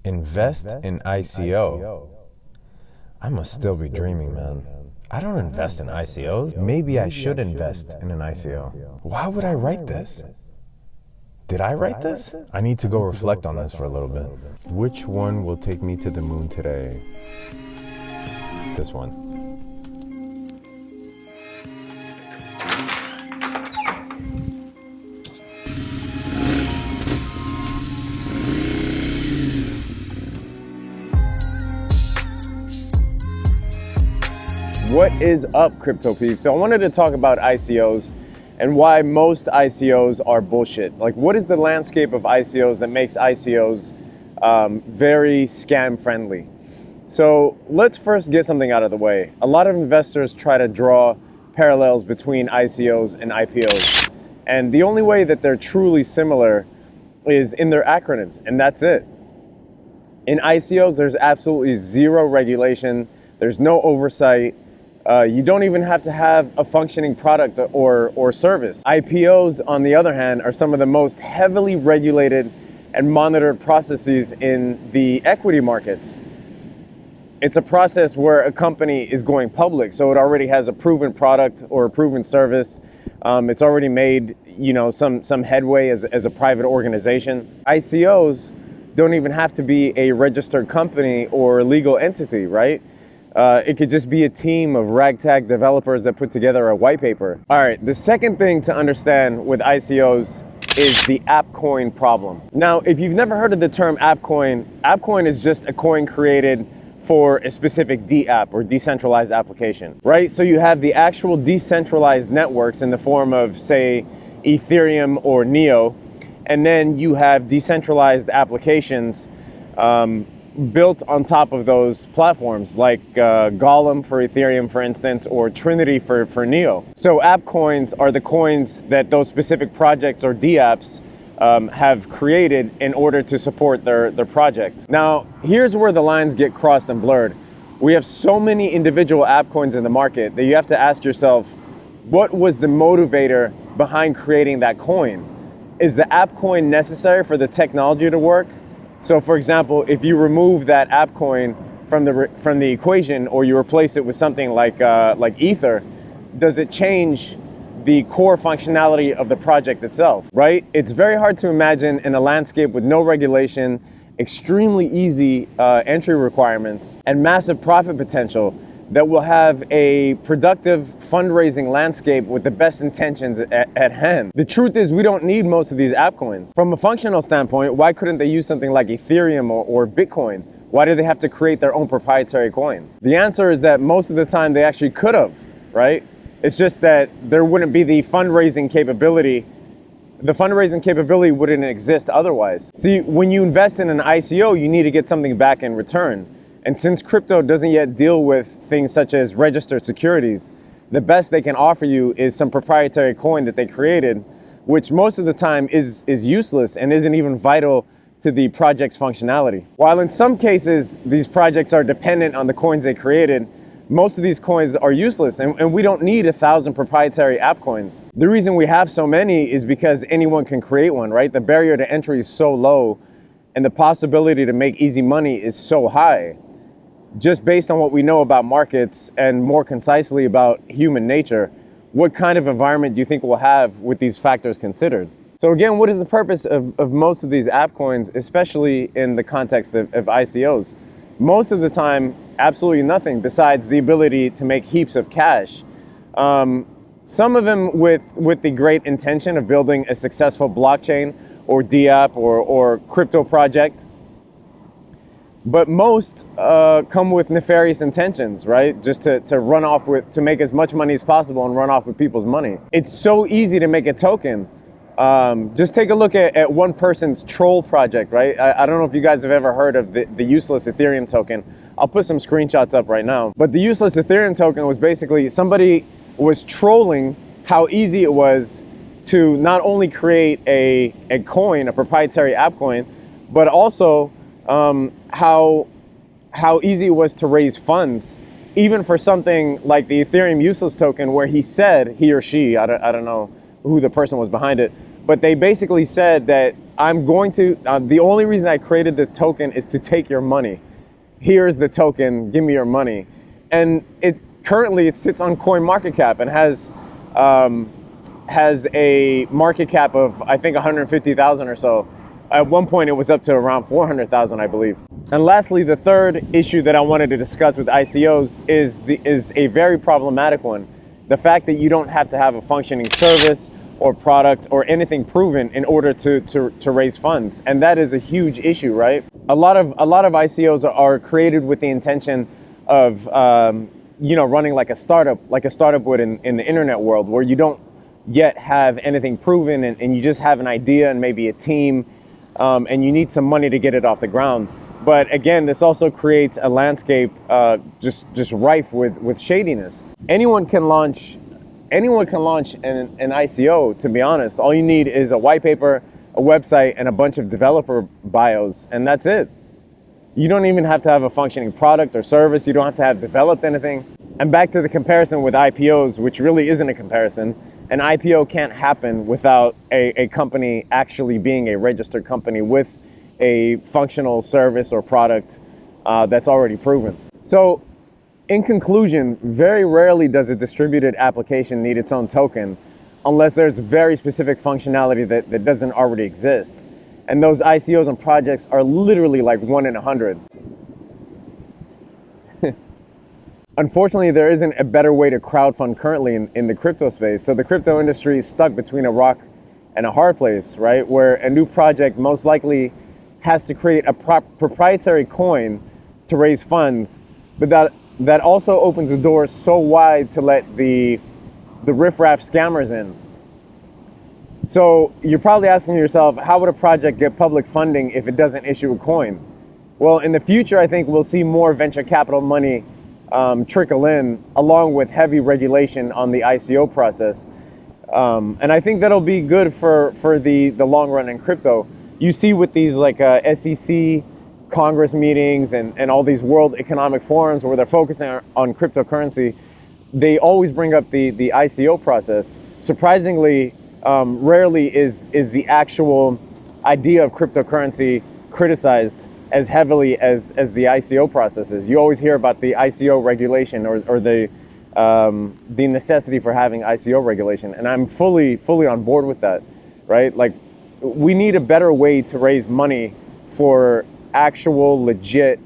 Invest in ICO. I must still be dreaming, man. I don't invest in ICOs. Maybe I should invest in an ICO. Why would I write this? Did I write this? I need to go reflect on this for a little bit. Which one will take me to the moon today? This one. What is up, crypto peeps? So I wanted to talk about ICOs and why most ICOs are bullshit. Like, what is the landscape of ICOs that makes ICOs very scam friendly? So let's first get something out of the way. A lot of investors try to draw parallels between ICOs and IPOs. And the only way that they're truly similar is in their acronyms, and that's it. In ICOs, there's absolutely zero regulation. There's no oversight. You don't even have to have a functioning product or service. IPOs, on the other hand, are some of the most heavily regulated and monitored processes in the equity markets. It's a process where a company is going public, so it already has a proven product or a proven service. It's already made, some headway as a private organization. ICOs don't even have to be a registered company or a legal entity, right? It could just be a team of ragtag developers that put together a white paper. All right, the second thing to understand with ICOs is the app coin problem. Now, if you've never heard of the term app coin is just a coin created for a specific DApp or decentralized application, right? So you have the actual decentralized networks in the form of, say, Ethereum or Neo, and then you have decentralized applications built on top of those platforms, like Golem for Ethereum, for instance, or Trinity for Neo. So app coins are the coins that those specific projects or DApps have created in order to support their project. Now, here's where the lines get crossed and blurred. We have so many individual app coins in the market that you have to ask yourself, what was the motivator behind creating that coin? Is the app coin necessary for the technology to work? So, for example, if you remove that app coin from the equation, or you replace it with something like Ether, does it change the core functionality of the project itself, right? It's very hard to imagine in a landscape with no regulation, extremely easy entry requirements, and massive profit potential that will have a productive fundraising landscape with the best intentions at hand. The truth is, we don't need most of these app coins. From a functional standpoint, why couldn't they use something like Ethereum or Bitcoin? Why do they have to create their own proprietary coin? The answer is that most of the time they actually could have, right? It's just that there wouldn't be the fundraising capability. The fundraising capability wouldn't exist otherwise. See, when you invest in an ICO, you need to get something back in return. And since crypto doesn't yet deal with things such as registered securities, the best they can offer you is some proprietary coin that they created, which most of the time is useless and isn't even vital to the project's functionality. While in some cases, these projects are dependent on the coins they created, most of these coins are useless, and we don't need 1,000 proprietary app coins. The reason we have so many is because anyone can create one, right? The barrier to entry is so low, and the possibility to make easy money is so high. Just based on what we know about markets and more concisely about human nature, what kind of environment do you think we'll have with these factors considered? So again, what is the purpose of most of these app coins, especially in the context of ICOs? Most of the time, absolutely nothing besides the ability to make heaps of cash. Some of them with the great intention of building a successful blockchain or DApp or crypto project. But most come with nefarious intentions, right? Just to run off to make as much money as possible and run off with people's money. It's so easy to make a token. Just take a look at one person's troll project, right? I don't know if you guys have ever heard of the useless Ethereum token. I'll put some screenshots up right now. But the useless Ethereum token was basically somebody was trolling how easy it was to not only create a coin, a proprietary app coin, but also how easy it was to raise funds, even for something like the Ethereum useless token, where he or she, I don't know who the person was behind it, but they basically said that I'm going to, the only reason I created this token is to take your money. Here's the token, give me your money. And currently it sits on CoinMarketCap and has a market cap of, I think, 150,000 or so. At one point it was up to around 400,000, I believe. And lastly, the third issue that I wanted to discuss with ICOs is a very problematic one. The fact that you don't have to have a functioning service or product or anything proven in order to raise funds. And that is a huge issue, right? A lot of ICOs are created with the intention of running like a startup would in the internet world, where you don't yet have anything proven and you just have an idea and maybe a team, and you need some money to get it off the ground. But again, this also creates a landscape just rife with shadiness. Anyone can launch an ICO, to be honest. All you need is a white paper, a website, and a bunch of developer bios, and that's it. You don't even have to have a functioning product or service. You don't have to have developed anything. And back to the comparison with IPOs, which really isn't a comparison. An IPO can't happen without a company actually being a registered company with a functional service or product that's already proven. So in conclusion, very rarely does a distributed application need its own token unless there's very specific functionality that doesn't already exist. And those ICOs and projects are literally like 1 in 100. Unfortunately, there isn't a better way to crowdfund currently in the crypto space. So the crypto industry is stuck between a rock and a hard place, right? Where a new project most likely has to create a proprietary coin to raise funds, but that also opens the door so wide to let the riffraff scammers in. So you're probably asking yourself, how would a project get public funding if it doesn't issue a coin? Well, in the future, I think we'll see more venture capital money trickle in, along with heavy regulation on the ICO process. And I think that'll be good for the long run in crypto. You see with these like SEC Congress meetings and all these World Economic Forums where they're focusing on cryptocurrency, they always bring up the ICO process. Surprisingly, rarely is the actual idea of cryptocurrency criticized as heavily as the ICO process is. You always hear about the ICO regulation or the necessity for having ICO regulation, and I'm fully on board with that, right? Like, we need a better way to raise money for actual legit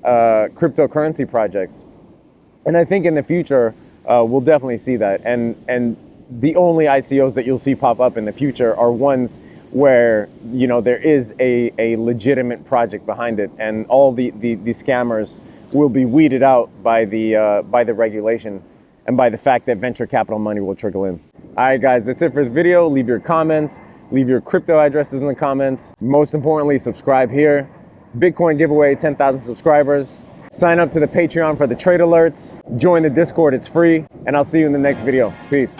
cryptocurrency projects, and I think in the future we'll definitely see that. And the only ICOs that you'll see pop up in the future are ones where there is a legitimate project behind it, and all the scammers will be weeded out by the regulation and by the fact that venture capital money will trickle in. All right, guys, that's it for the video. Leave your comments, leave your crypto addresses in the comments. Most importantly, subscribe here. Bitcoin giveaway, 10,000 subscribers. Sign up to the Patreon for the trade alerts. Join the Discord, it's free. And I'll see you in the next video. Peace.